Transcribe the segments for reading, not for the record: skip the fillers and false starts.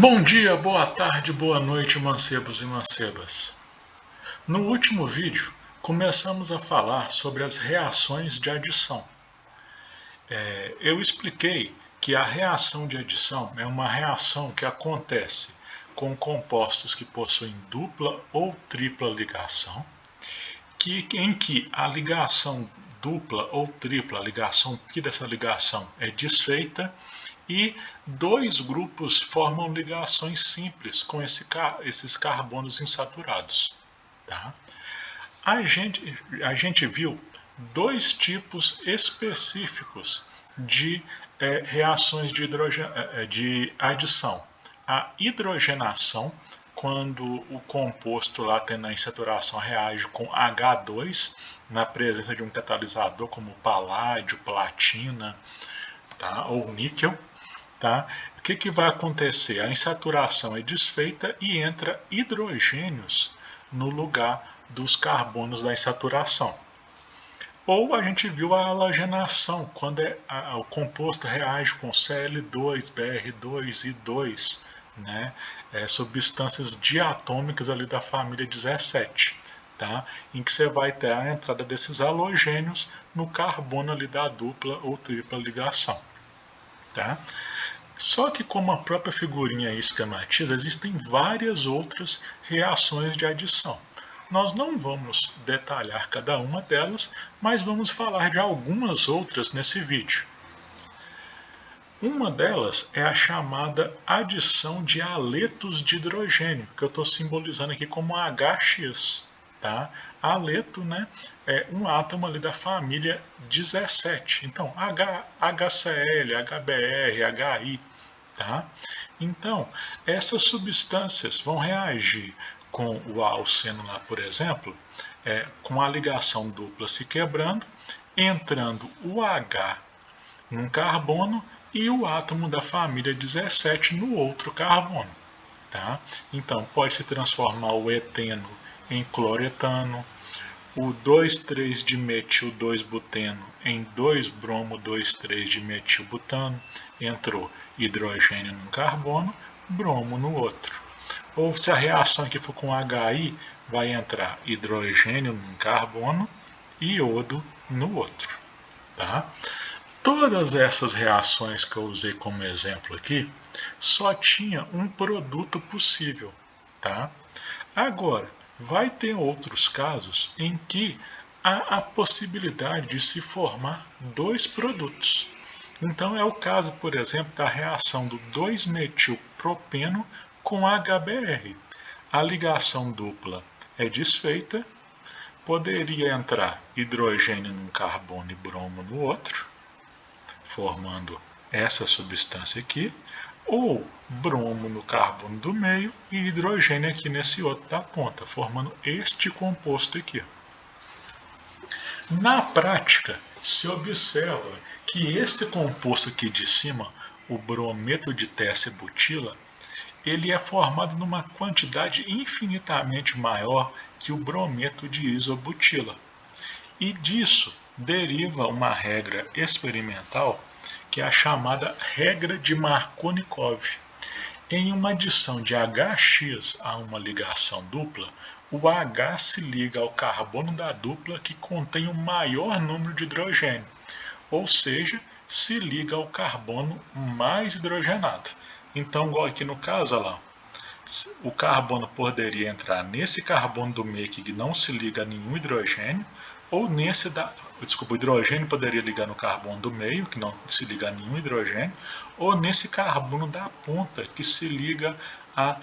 Bom dia, boa tarde, boa noite, mancebos e mancebas. No último vídeo, começamos a falar sobre as reações de adição. Eu expliquei que a reação de adição é uma reação que acontece com compostos que possuem dupla ou tripla ligação, em que a ligação dupla ou tripla, a ligação pi dessa ligação é desfeita e dois grupos formam ligações simples com esses carbonos insaturados. Tá? A gente viu dois tipos específicos de reações de adição. A hidrogenação, quando o composto lá tendo a insaturação reage com H2 na presença de um catalisador como paládio, platina, tá? Ou níquel. Tá? O que vai acontecer? A insaturação é desfeita e entra hidrogênios no lugar dos carbonos da insaturação. Ou a gente viu a halogenação, quando o composto reage com Cl2, Br2 e 2, né? Substâncias diatômicas ali da família 17, tá? Em que você vai ter a entrada desses halogênios no carbono ali da dupla ou tripla ligação. Tá? Só que, como a própria figurinha esquematiza, existem várias outras reações de adição. Nós não vamos detalhar cada uma delas, mas vamos falar de algumas outras nesse vídeo. Uma delas é a chamada adição de haletos de hidrogênio, que eu estou simbolizando aqui como HX. Tá? Haleto, né, é um átomo ali da família 17. Então, HCl, HBr, HI. Tá? Então, essas substâncias vão reagir com o alceno lá, por exemplo, com a ligação dupla se quebrando, entrando o H num carbono e o átomo da família 17 no outro carbono. Tá? Então, pode se transformar o eteno em cloretano, o 2,3-dimetil-2-buteno em 2-bromo-2,3-dimetilbutano, entrou hidrogênio num carbono, bromo no outro. Ou se a reação aqui for com HI, vai entrar hidrogênio num carbono e iodo no outro. Tá? Todas essas reações que eu usei como exemplo aqui, só tinha um produto possível. Tá? Agora, vai ter outros casos em que há a possibilidade de se formar dois produtos. Então é o caso, por exemplo, da reação do 2-metilpropeno com HBr. A ligação dupla é desfeita, poderia entrar hidrogênio num carbono e bromo no outro, formando essa substância aqui, ou bromo no carbono do meio e hidrogênio aqui nesse outro da ponta, formando este composto aqui. Na prática, se observa que esse composto aqui de cima, o brometo de tessa-butila, ele é formado numa quantidade infinitamente maior que o brometo de isobutila. E disso deriva uma regra experimental que é a chamada regra de Markovnikov. Em uma adição de HX a uma ligação dupla, o H se liga ao carbono da dupla que contém o maior número de hidrogênio, ou seja, se liga ao carbono mais hidrogenado. Então, igual aqui no caso, olha lá, o carbono poderia entrar nesse carbono do meio que não se liga a nenhum hidrogênio, ou nesse o hidrogênio poderia ligar no carbono do meio, que não se liga a nenhum hidrogênio, ou nesse carbono da ponta, que se liga a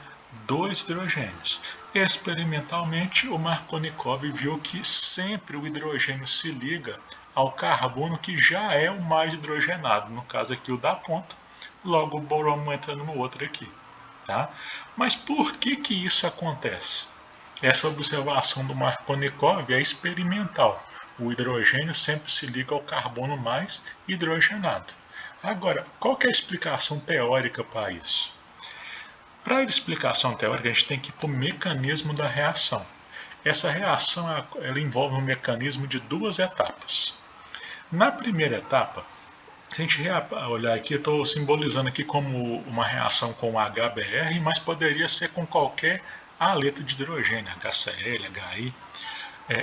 dois hidrogênios. Experimentalmente, o Markovnikov viu que sempre o hidrogênio se liga ao carbono que já é o mais hidrogenado, no caso aqui o da ponta, logo o bromo entra no outro aqui. Tá? Mas por que isso acontece? Essa observação do Markovnikov é experimental. O hidrogênio sempre se liga ao carbono mais hidrogenado. Agora, qual que é a explicação teórica para isso? Para a explicação teórica, a gente tem que ir para o mecanismo da reação. Essa reação ela envolve um mecanismo de duas etapas. Na primeira etapa, Se a gente olhar aqui, eu estou simbolizando aqui como uma reação com HBr, mas poderia ser com qualquer haleto de hidrogênio, HCl, HI.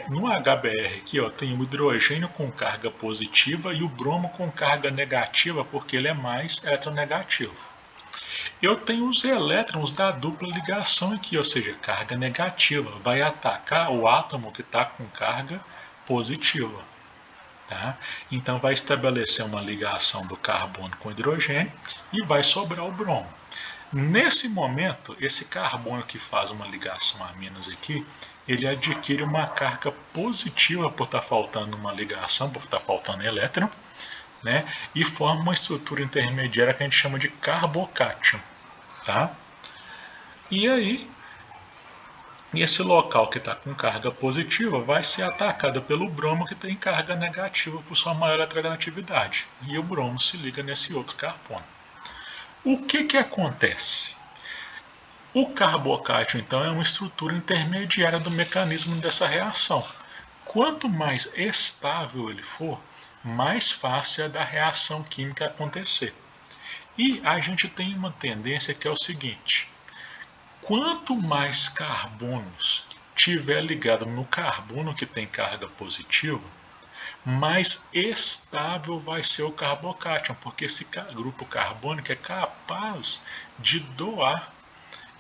No HBr aqui, ó, tem o hidrogênio com carga positiva e o bromo com carga negativa, porque ele é mais eletronegativo. Eu tenho os elétrons da dupla ligação aqui, ou seja, carga negativa, vai atacar o átomo que está com carga positiva. Tá? Então vai estabelecer uma ligação do carbono com hidrogênio e vai sobrar o bromo. Nesse momento, esse carbono que faz uma ligação a menos aqui, ele adquire uma carga positiva por estar faltando uma ligação, por estar faltando elétron, né? E forma uma estrutura intermediária que a gente chama de carbocátion. Tá? E aí, esse local que está com carga positiva vai ser atacado pelo bromo que tem carga negativa por sua maior eletronegatividade. E o bromo se liga nesse outro carbono. O que acontece? O carbocátion, então, é uma estrutura intermediária do mecanismo dessa reação. Quanto mais estável ele for, mais fácil é da reação química acontecer. E a gente tem uma tendência que é o seguinte: quanto mais carbonos tiver ligado no carbono que tem carga positiva, mais estável vai ser o carbocátion, porque esse grupo carbônico é capaz de doar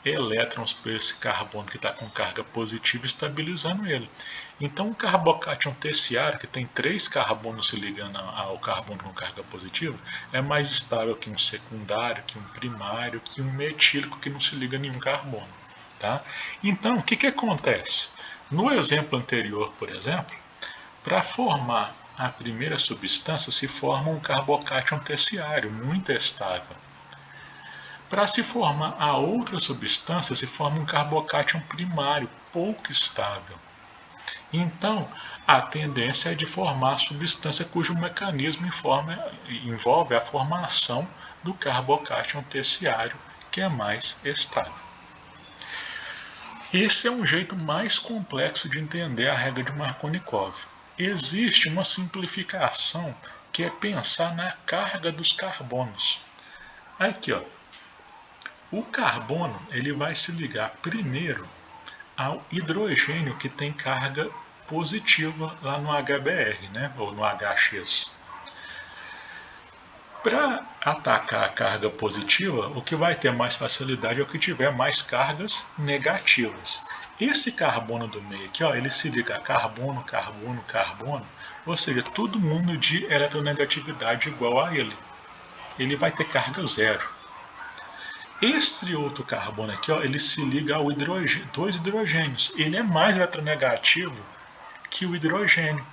elétrons para esse carbono que está com carga positiva, estabilizando ele. Então, o carbocátion terciário, que tem 3 carbonos se ligando ao carbono com carga positiva, é mais estável que um secundário, que um primário, que um metílico que não se liga a nenhum carbono. Tá? Então, o que acontece? No exemplo anterior, por exemplo, para formar a primeira substância, se forma um carbocátion terciário, muito estável. Para se formar a outra substância, se forma um carbocátion primário, pouco estável. Então, a tendência é de formar a substância cujo mecanismo envolve a formação do carbocátion terciário, que é mais estável. Esse é um jeito mais complexo de entender a regra de Markovnikov. Existe uma simplificação que é pensar na carga dos carbonos. Aqui, ó. O carbono ele vai se ligar primeiro ao hidrogênio que tem carga positiva lá no HBr, né? Ou no HX. Para atacar a carga positiva, o que vai ter mais facilidade é o que tiver mais cargas negativas. Esse carbono do meio aqui, ó, ele se liga a carbono, carbono, carbono, ou seja, todo mundo de eletronegatividade igual a ele. Ele vai ter carga zero. Este outro carbono aqui, ó, ele se liga ao hidrogênio, 2 hidrogênios. Ele é mais eletronegativo que o hidrogênio.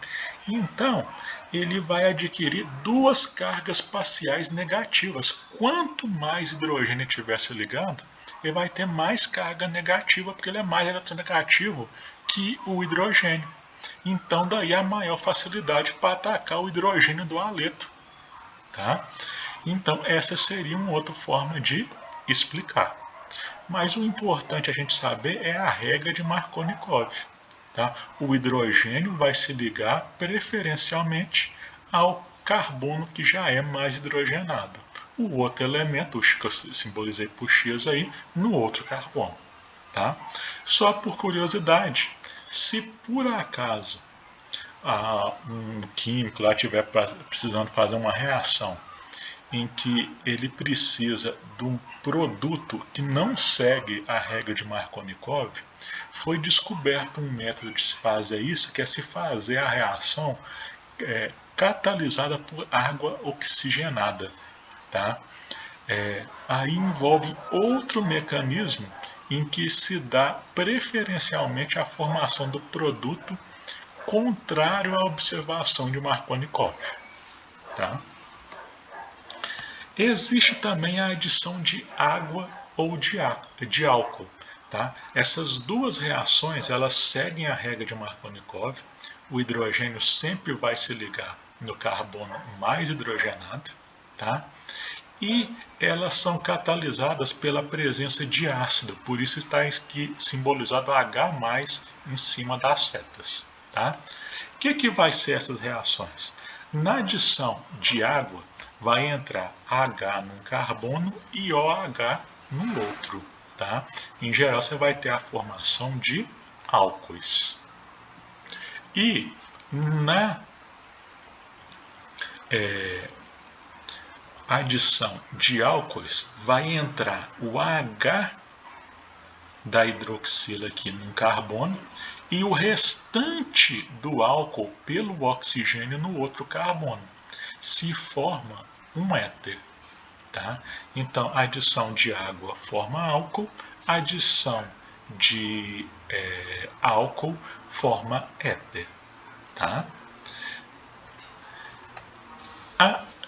Então, ele vai adquirir 2 cargas parciais negativas. Quanto mais hidrogênio tiver se ligando, ele vai ter mais carga negativa, porque ele é mais eletronegativo que o hidrogênio. Então, daí a maior facilidade para atacar o hidrogênio do haleto. Tá? Então, essa seria uma outra forma de explicar. Mas o importante a gente saber é a regra de Markovnikov. Tá? O hidrogênio vai se ligar preferencialmente ao carbono que já é mais hidrogenado. O outro elemento, que eu simbolizei por X aí, no outro carbono. Tá? Só por curiosidade, se por acaso um químico lá estiver precisando fazer uma reação em que ele precisa de um produto que não segue a regra de Markovnikov, foi descoberto um método de se fazer isso, que é se fazer a reação catalisada por água oxigenada. Tá? Aí envolve outro mecanismo em que se dá preferencialmente a formação do produto contrário à observação de Markovnikov. Tá? Existe também a adição de água ou de álcool. Tá? Essas duas reações elas seguem a regra de Markovnikov. O hidrogênio sempre vai se ligar no carbono mais hidrogenado. Tá? E elas são catalisadas pela presença de ácido, por isso está aqui simbolizado H+ em cima das setas. Tá? O que vai ser essas reações? Na adição de água, vai entrar H num carbono e OH no outro, tá? Em geral, você vai ter a formação de álcoois. E na adição de álcoois, vai entrar o H da hidroxila aqui num carbono e o restante do álcool pelo oxigênio no outro carbono. Se forma um éter. Tá? Então, adição de água forma álcool, adição de álcool forma éter. Tá?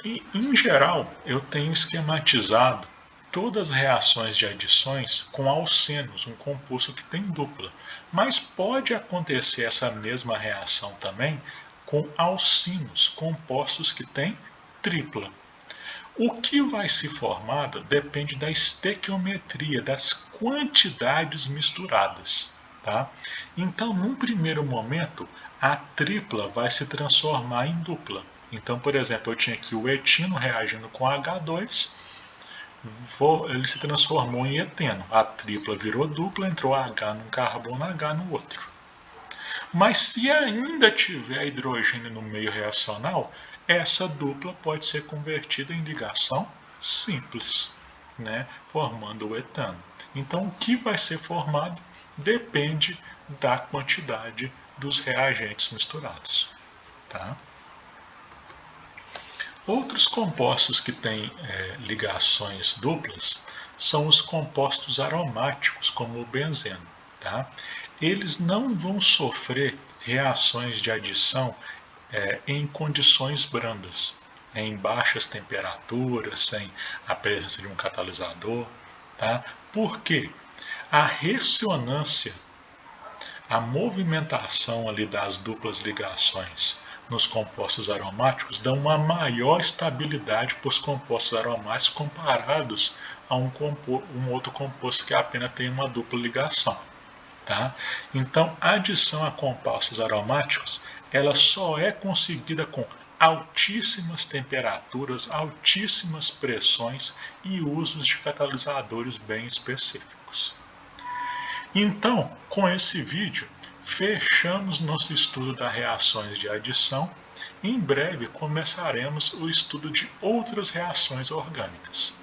Em geral, eu tenho esquematizado todas as reações de adições com alcenos, um composto que tem dupla. Mas pode acontecer essa mesma reação também com alcinos, compostos que têm tripla. O que vai se formar depende da estequiometria, das quantidades misturadas. Tá? Então, num primeiro momento, a tripla vai se transformar em dupla. Então, por exemplo, eu tinha aqui o etino reagindo com H2, ele se transformou em eteno. A tripla virou dupla, entrou H num carbono, H no outro. Mas se ainda tiver hidrogênio no meio reacional, essa dupla pode ser convertida em ligação simples, né, formando o etano. Então, o que vai ser formado depende da quantidade dos reagentes misturados. Tá? Outros compostos que têm ligações duplas são os compostos aromáticos, como o benzeno. Tá? Eles não vão sofrer reações de adição em condições brandas, em baixas temperaturas, sem a presença de um catalisador. Tá? Por quê? A ressonância, a movimentação ali das duplas ligações nos compostos aromáticos dão uma maior estabilidade para os compostos aromáticos comparados a um outro composto que apenas tem uma dupla ligação. Tá? Então, a adição a compostos aromáticos ela só é conseguida com altíssimas temperaturas, altíssimas pressões e usos de catalisadores bem específicos. Então, com esse vídeo, fechamos nosso estudo das reações de adição. Em breve começaremos o estudo de outras reações orgânicas.